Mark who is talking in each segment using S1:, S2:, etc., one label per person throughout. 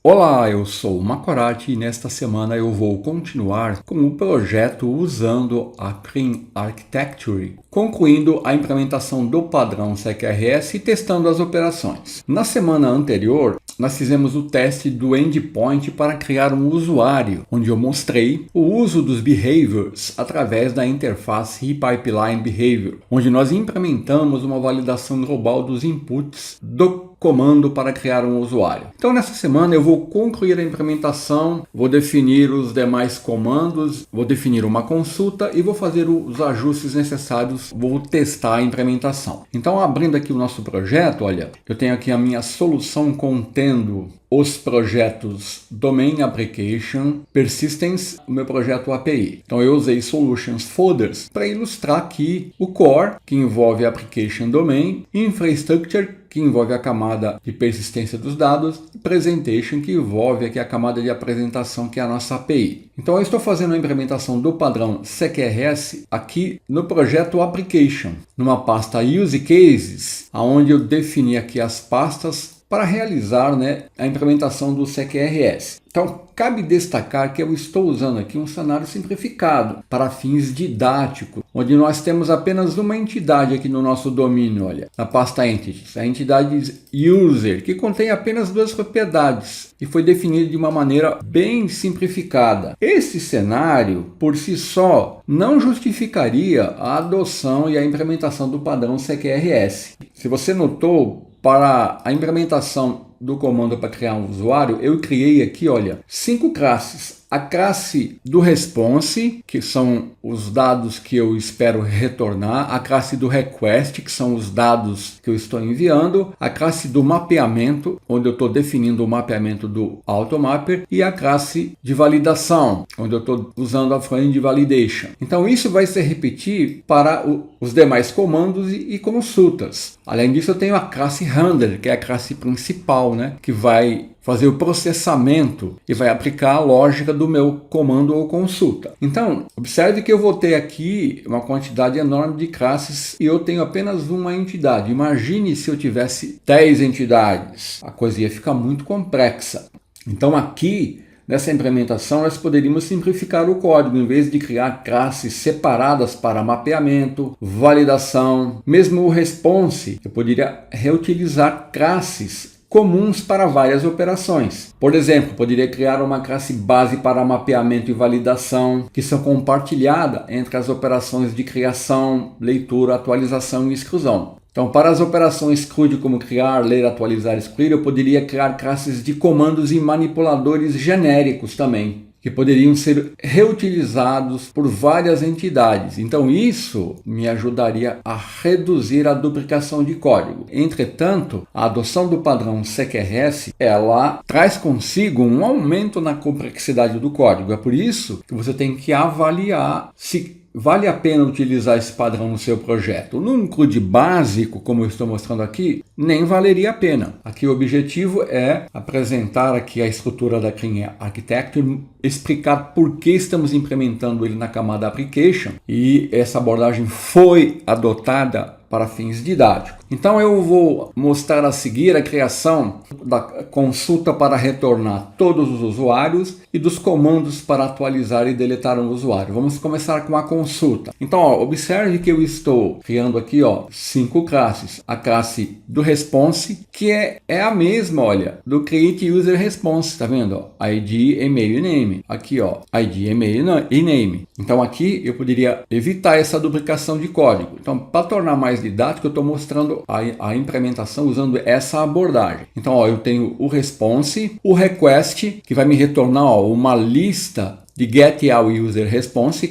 S1: Olá, eu sou o Makorati e nesta semana eu vou continuar com o projeto usando a Clean Architecture, concluindo a implementação do padrão CQRS e testando as operações. Na semana anterior, nós fizemos o teste do endpoint para criar um usuário, onde eu mostrei o uso dos behaviors através da interface ePipeline Behavior, onde nós implementamos uma validação global dos inputs do comando para criar um usuário. Então nessa semana eu vou concluir a implementação, vou definir os demais comandos, vou definir uma consulta e vou fazer os ajustes necessários, vou testar a implementação. Então abrindo aqui o nosso projeto, olha, eu tenho aqui a minha solução contendo os projetos Domain Application, Persistence, o meu projeto API. Então eu usei Solutions Folders para ilustrar aqui o Core, que envolve Application Domain, Infrastructure, que envolve a camada de persistência dos dados, e Presentation, que envolve aqui a camada de apresentação, que é a nossa API. Então eu estou fazendo a implementação do padrão CQRS aqui no projeto Application, numa pasta Use Cases, onde eu defini aqui as pastas para realizar a implementação do CQRS. Então, cabe destacar que eu estou usando aqui um cenário simplificado para fins didáticos, onde nós temos apenas uma entidade aqui no nosso domínio, olha, na pasta Entities, a entidade User, que contém apenas duas propriedades e foi definido de uma maneira bem simplificada. Esse cenário, por si só, não justificaria a adoção e a implementação do padrão CQRS. Se você notou, para a implementação do comando para criar um usuário, eu criei aqui, olha, 5 classes. A classe do response, que são os dados que eu espero retornar, a classe do request, que são os dados que eu estou enviando, a classe do mapeamento, onde eu estou definindo o mapeamento do automapper, e a classe de validação, onde eu estou usando a frame de validation. Então isso vai se repetir para os demais comandos e consultas. Além disso, eu tenho a classe handler, que é a classe principal, que vai fazer o processamento e vai aplicar a lógica do meu comando ou consulta. Então, observe que eu vou ter aqui uma quantidade enorme de classes e eu tenho apenas uma entidade. Imagine se eu tivesse 10 entidades. A coisa ia ficar muito complexa. Então aqui, nessa implementação, nós poderíamos simplificar o código, em vez de criar classes separadas para mapeamento, validação, mesmo o response, eu poderia reutilizar classes comuns para várias operações. Por exemplo, poderia criar uma classe base para mapeamento e validação, que são compartilhadas entre as operações de criação, leitura, atualização e exclusão. Então, para as operações CRUD, como criar, ler, atualizar, excluir, eu poderia criar classes de comandos e manipuladores genéricos também, que poderiam ser reutilizados por várias entidades. Então isso me ajudaria a reduzir a duplicação de código. Entretanto, a adoção do padrão CQRS, ela traz consigo um aumento na complexidade do código. É por isso que você tem que avaliar se vale a pena utilizar esse padrão no seu projeto. Num CRUD básico, como eu estou mostrando aqui, nem valeria a pena. Aqui o objetivo é apresentar aqui a estrutura da Clean Architecture, explicar por que estamos implementando ele na camada Application, e essa abordagem foi adotada para fins didáticos. Então eu vou mostrar a seguir a criação da consulta para retornar todos os usuários e dos comandos para atualizar e deletar um usuário. Vamos começar com a consulta. Então, observe que eu estou criando aqui 5 classes. A classe do response, que é a mesma, olha, do create user response, tá vendo? ID, e-mail e name. Aqui, ID, e-mail e name. Então aqui eu poderia evitar essa duplicação de código. Então, para tornar mais didático, eu estou mostrando a implementação usando essa abordagem. Então, eu tenho o response, o request, que vai me retornar uma lista de getAllUserResponse,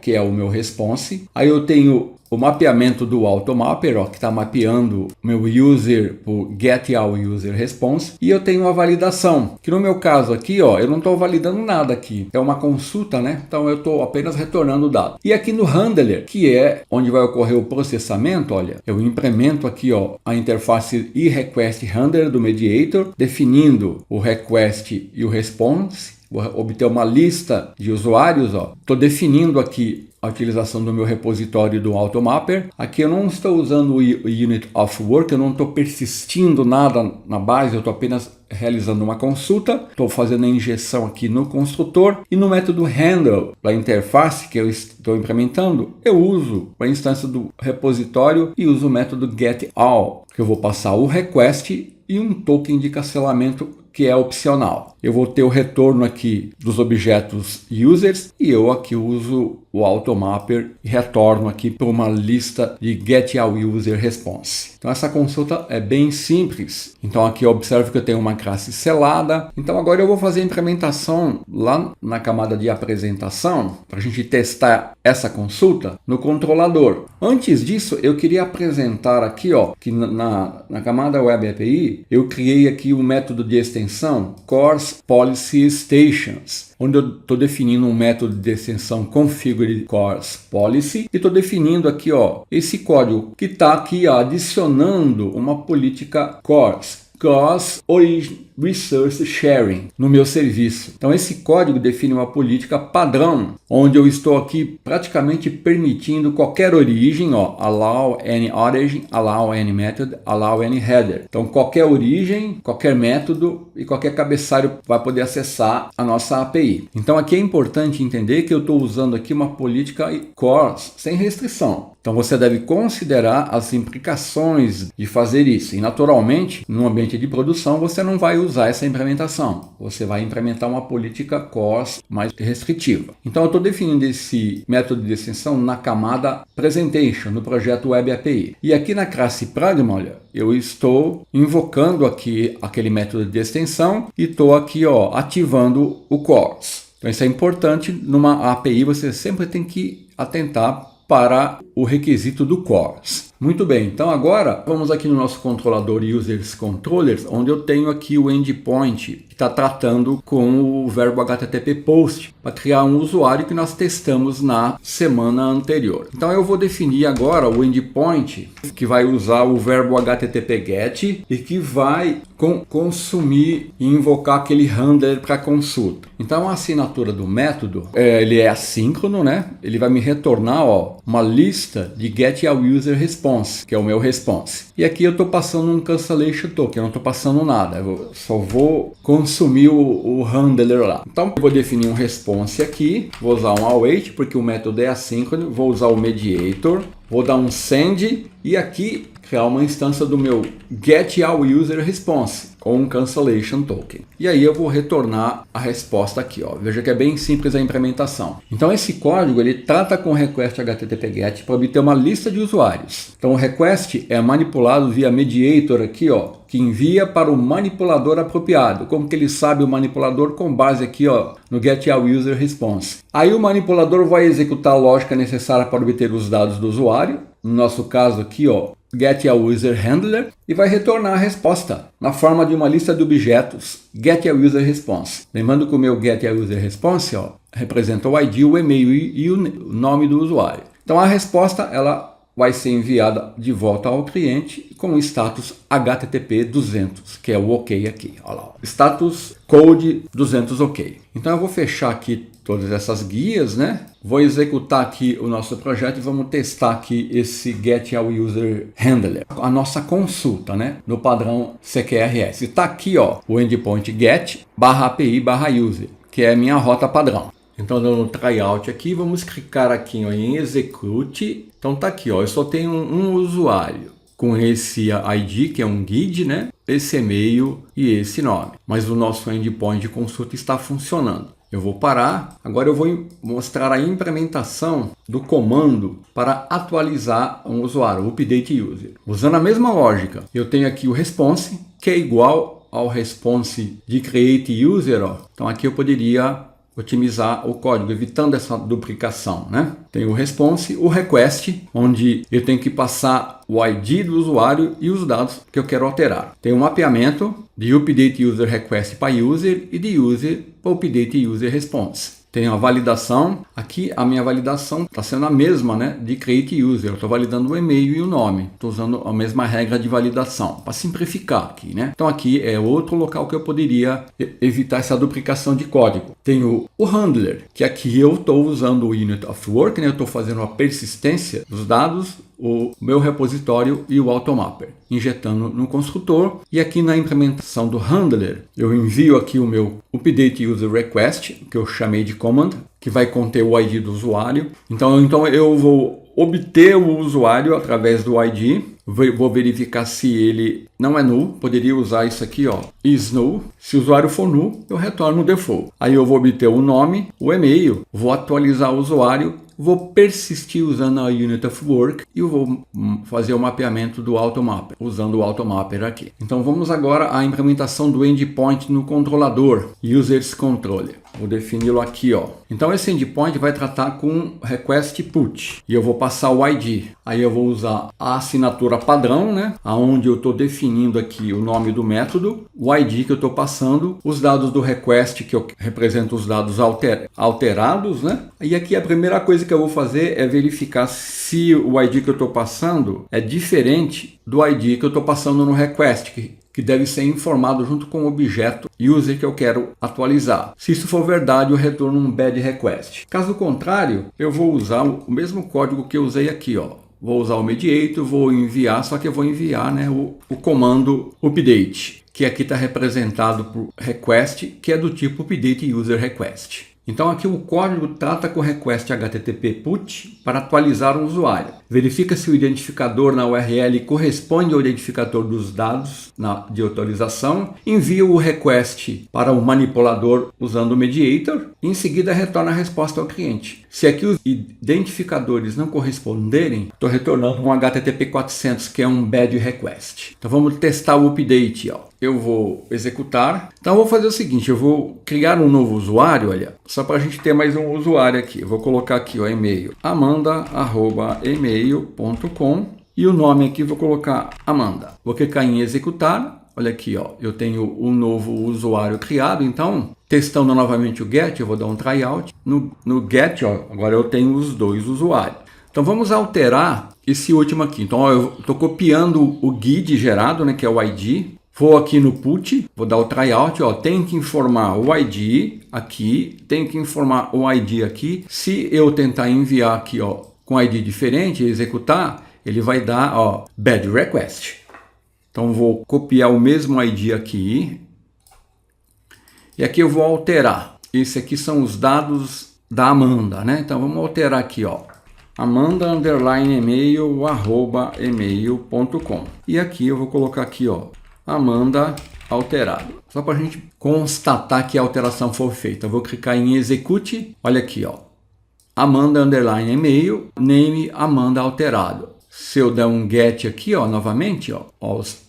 S1: que é o meu response. Aí eu tenho o mapeamento do automapper, que está mapeando o meu user por getAllUserResponse. E eu tenho a validação, que no meu caso aqui, eu não estou validando nada aqui. É uma consulta, Então eu estou apenas retornando o dado. E aqui no handler, que é onde vai ocorrer o processamento, olha, eu implemento aqui, a interface eRequestHandler do Mediator, definindo o request e o response. Vou obter uma lista de usuários, estou definindo aqui a utilização do meu repositório do Automapper. Aqui eu não estou usando o Unit of Work, eu não estou persistindo nada na base, eu estou apenas realizando uma consulta, estou fazendo a injeção aqui no construtor e no método handle da interface que eu estou implementando, eu uso a instância do repositório e uso o método getAll, que eu vou passar o request e um token de cancelamento que é opcional. Eu vou ter o retorno aqui dos objetos users e eu aqui uso o Automapper e retorno aqui para uma lista de getAllUserResponse. Então essa consulta é bem simples. Então aqui eu observo que eu tenho uma classe selada. Então agora eu vou fazer a implementação lá na camada de apresentação para a gente testar essa consulta no controlador. Antes disso eu queria apresentar aqui que na camada Web API eu criei aqui o método de extensão Course Policy Stations, onde eu estou definindo um método de extensão configure course policy e estou definindo aqui esse código que está aqui adicionando uma política course Resource Sharing no meu serviço. Então esse código define uma política padrão, onde eu estou aqui praticamente permitindo qualquer origem, allow any origin, allow any method, allow any header. Então qualquer origem, qualquer método e qualquer cabeçalho vai poder acessar a nossa API. Então aqui é importante entender que eu estou usando aqui uma política course sem restrição. Então você deve considerar as implicações de fazer isso. E naturalmente, no ambiente de produção, você não vai usar essa implementação. Você vai implementar uma política course mais restritiva. Então eu estou definindo esse método de extensão na camada Presentation, no projeto Web API. E aqui na classe Pragma, olha, eu estou invocando aqui aquele método de extensão e estou aqui ativando o course. Então isso é importante. Numa API você sempre tem que atentar para o requisito do course. Muito bem, então agora vamos aqui no nosso controlador Users Controllers, onde eu tenho aqui o endpoint que está tratando com o verbo HTTP POST para criar um usuário que nós testamos na semana anterior. Então eu vou definir agora o endpoint que vai usar o verbo HTTP GET e que vai consumir e invocar aquele handler para consulta. Então a assinatura do método, ele é assíncrono, né? Ele vai me retornar uma lista de getAllUserResponse, que é o meu response. E aqui eu estou passando um cancellation token, eu não estou passando nada, eu só vou consumir o handler lá. Então eu vou definir um response aqui, vou usar um await porque o método é assíncrono, vou usar o mediator, vou dar um send e aqui criar uma instância do meu getAllUserResponse com um cancellation token. E aí eu vou retornar a resposta aqui. Veja que é bem simples a implementação. Então esse código ele trata com o request HTTP GET para obter uma lista de usuários. Então o request é manipulado via mediator aqui, que envia para o manipulador apropriado. Como que ele sabe o manipulador? Com base aqui no getAllUserResponse. Aí o manipulador vai executar a lógica necessária para obter os dados do usuário. No nosso caso aqui, getAllUserHandler, e vai retornar a resposta na forma de uma lista de objetos getAllUserResponse. Lembrando que o meu getAllUserResponse representa o ID, o e-mail e o nome do usuário. Então a resposta ela vai ser enviada de volta ao cliente com o status HTTP 200, que é o OK aqui. Olha lá, status code 200 OK. Então eu vou fechar aqui todas essas guias, né? Vou executar aqui o nosso projeto e vamos testar aqui esse getAllUserHandler, a nossa consulta, né? No padrão CQRS. Está aqui, o endpoint get/API/user, que é a minha rota padrão. Então, dando um tryout aqui, vamos clicar aqui em execute. Então tá aqui, eu só tenho um usuário com esse ID, que é um guide, né? Esse e-mail e esse nome. Mas o nosso endpoint de consulta está funcionando. Eu vou parar. Agora eu vou mostrar a implementação do comando para atualizar um usuário, o update user. Usando a mesma lógica, eu tenho aqui o response, que é igual ao response de create user. Então aqui eu poderia otimizar o código, evitando essa duplicação, né? Tem o response, o request, onde eu tenho que passar o ID do usuário e os dados que eu quero alterar. Tem um mapeamento de update user request para user e de user para update user response. Tem a validação, aqui a minha validação está sendo a mesma, né, de create user. Eu estou validando o e-mail e o nome. Estou usando a mesma regra de validação, para simplificar aqui, né? Então aqui é outro local que eu poderia evitar essa duplicação de código. Tem o handler, que aqui eu estou usando o Unit of Work, Work, né? Eu estou fazendo a persistência dos dados, o meu repositório e o Automapper, injetando no construtor. E aqui na implementação do Handler, eu envio aqui o meu Update User Request, que eu chamei de Command, que vai conter o ID do usuário. Então eu vou obter o usuário através do ID, vou verificar se ele não é null, poderia usar isso aqui, ó, is null. Se o usuário for null, eu retorno o default. Aí eu vou obter o nome, o e-mail, vou atualizar o usuário, vou persistir usando a Unit of Work e eu vou fazer o mapeamento do Automapper, usando o Automapper aqui. Então vamos agora à implementação do endpoint no controlador, Users Controller. Vou defini-lo aqui, ó. Então esse endpoint vai tratar com request put e eu vou passar o ID. Aí eu vou usar a assinatura padrão, né? Aonde eu estou definindo aqui o nome do método, o ID que eu estou passando, os dados do request que eu represento os dados alterados, né? E aqui a primeira coisa que eu vou fazer é verificar se o ID que eu estou passando é diferente do ID que eu estou passando no request, que deve ser informado junto com o objeto user que eu quero atualizar. Se isso for verdade, eu retorno um bad request. Caso contrário, eu vou usar o mesmo código que eu usei aqui, ó. Vou usar o mediator, vou enviar, só que eu vou enviar, né, o comando update, que aqui está representado por request, que é do tipo update user request. Então aqui o código trata com o request HTTP put para atualizar o usuário. Verifica se o identificador na URL corresponde ao identificador dos dados de atualização. Envia o request para o manipulador usando o mediator. E em seguida retorna a resposta ao cliente. Se aqui os identificadores não corresponderem, estou retornando um HTTP 400, que é um bad request. Então vamos testar o update, ó. Eu vou executar. Então eu vou fazer o seguinte, eu vou criar um novo usuário, olha, só para a gente ter mais um usuário aqui. Eu vou colocar aqui o e-mail amanda@email.com e o nome aqui vou colocar Amanda. Vou clicar em executar. Olha aqui, ó, eu tenho um novo usuário criado, então testando novamente o get, eu vou dar um tryout. No get, ó, agora eu tenho os dois usuários. Então vamos alterar esse último aqui. Então ó, eu estou copiando o guide gerado, né, que é o ID. Vou aqui no put, vou dar o tryout, ó, tem que informar o ID aqui, tem que informar o ID aqui. Se eu tentar enviar aqui, ó, com ID diferente e executar, ele vai dar, ó, bad request. Então vou copiar o mesmo ID aqui e aqui eu vou alterar. Esse aqui são os dados da Amanda, né? Então vamos alterar aqui, ó, amanda_email@email.com e aqui eu vou colocar aqui, ó, Amanda alterado. Só para a gente constatar que a alteração foi feita. Eu vou clicar em execute. Olha aqui, ó. Amanda_email, name Amanda alterado. Se eu der um get aqui, ó, novamente, ó,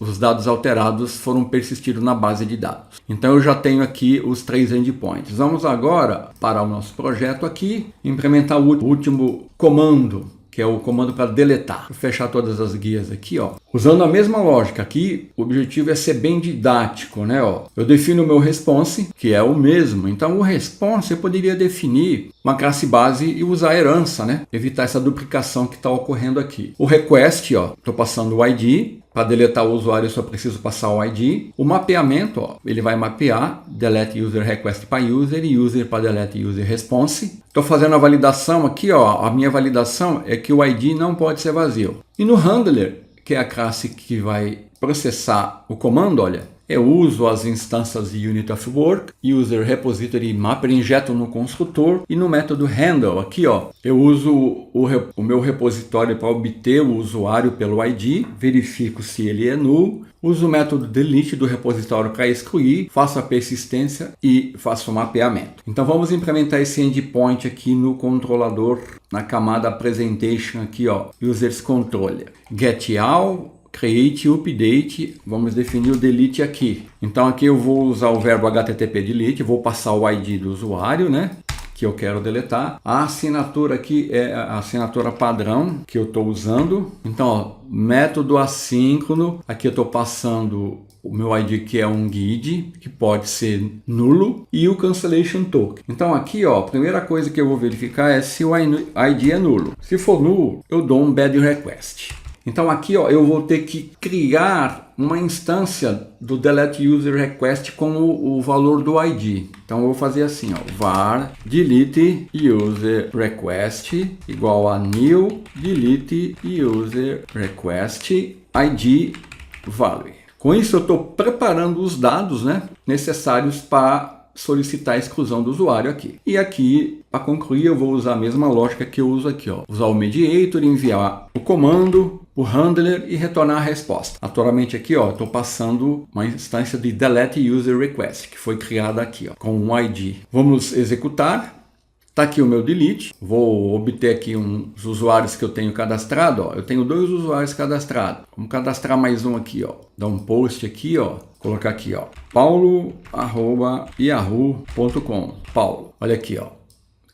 S1: os dados alterados foram persistidos na base de dados. Então eu já tenho aqui os 3 endpoints. Vamos agora para o nosso projeto aqui, implementar o último comando, que é o comando para deletar. Vou fechar todas as guias aqui, ó. Usando a mesma lógica aqui, o objetivo é ser bem didático, né, ó. Eu defino o meu response, que é o mesmo. Então o response eu poderia definir uma classe base e usar a herança, né? Evitar essa duplicação que está ocorrendo aqui. O request, ó, estou passando o ID. Para deletar o usuário eu só preciso passar o ID. O mapeamento, ó, ele vai mapear delete user request para user e user para delete user response. Estou fazendo a validação aqui, ó, a minha validação é que o ID não pode ser vazio. E no handler, que é a classe que vai processar o comando, olha, eu uso as instâncias de Unit of Work, User Repository Mapper, injeto no construtor e no método handle, aqui ó, eu uso o meu repositório para obter o usuário pelo ID, verifico se ele é null, uso o método delete do repositório para excluir, faço a persistência e faço o mapeamento. Então vamos implementar esse endpoint aqui no controlador, na camada presentation aqui ó, Users Controller. Get all, create, update, vamos definir o delete aqui. Então aqui eu vou usar o verbo HTTP delete, vou passar o ID do usuário, né, que eu quero deletar. A assinatura aqui é a assinatura padrão que eu estou usando. Então, ó, método assíncrono, aqui eu estou passando o meu ID que é um guide, que pode ser nulo, e o cancellation token. Então aqui, ó, a primeira coisa que eu vou verificar é se o ID é nulo. Se for nulo, eu dou um bad request. Então aqui ó, eu vou ter que criar uma instância do delete user request com o valor do ID. Então eu vou fazer assim, ó, var delete user request igual a new delete user request ID value. Com isso eu estou preparando os dados, né, necessários para solicitar a exclusão do usuário aqui. E aqui, para concluir, eu vou usar a mesma lógica que eu uso aqui, ó. Usar o mediator, enviar o comando, o handler e retornar a resposta. Atualmente aqui, ó, estou passando uma instância de delete user request, que foi criada aqui, ó, com um ID. Vamos executar. Está aqui o meu delete. Vou obter aqui os usuários que eu tenho cadastrado, ó. Eu tenho 2 usuários cadastrados. Vamos cadastrar mais um aqui, ó. Dar um post aqui, ó. Colocar aqui, ó, paulo@yahoo.com. Paulo, olha aqui, ó,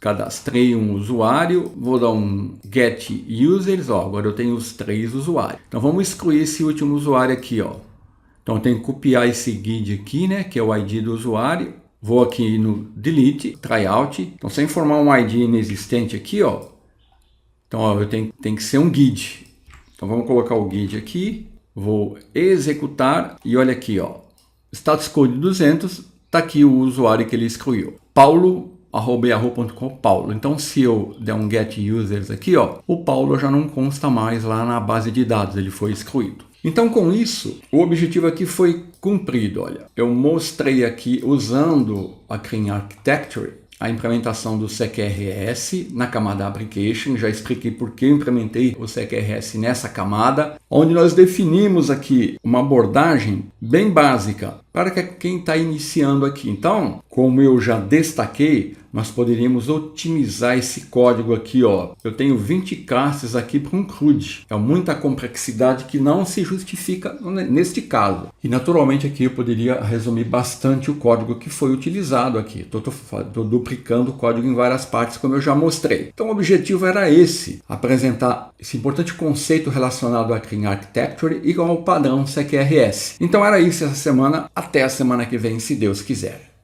S1: cadastrei um usuário, vou dar um get users, ó, agora eu tenho os 3 usuários. Então vamos excluir esse último usuário aqui, ó. Então eu tenho que copiar esse guide aqui, né, que é o ID do usuário. Vou aqui no delete, tryout. Então sem formar um ID inexistente aqui, ó. Então ó, eu tenho que ser um guide. Então vamos colocar o guide aqui. Vou executar e olha aqui, ó, status code 200, tá aqui o usuário que ele excluiu, paulo@yahoo.com, Paulo. Então se eu der um get users aqui, ó, o Paulo já não consta mais lá na base de dados, ele foi excluído. Então com isso, o objetivo aqui foi cumprido, olha. Eu mostrei aqui usando a Clean Architecture a implementação do CQRS na camada Application. Já expliquei por que eu implementei o CQRS nessa camada, onde nós definimos aqui uma abordagem bem básica para quem está iniciando aqui. Então, como eu já destaquei, nós poderíamos otimizar esse código aqui, ó. Eu tenho 20 classes aqui para um CRUD. É muita complexidade que não se justifica neste caso. E naturalmente aqui eu poderia resumir bastante o código que foi utilizado aqui. Estou duplicando o código em várias partes, como eu já mostrei. Então o objetivo era esse, apresentar esse importante conceito relacionado à Clean Architecture e ao padrão CQRS. Então era isso essa semana. Até a semana que vem, se Deus quiser.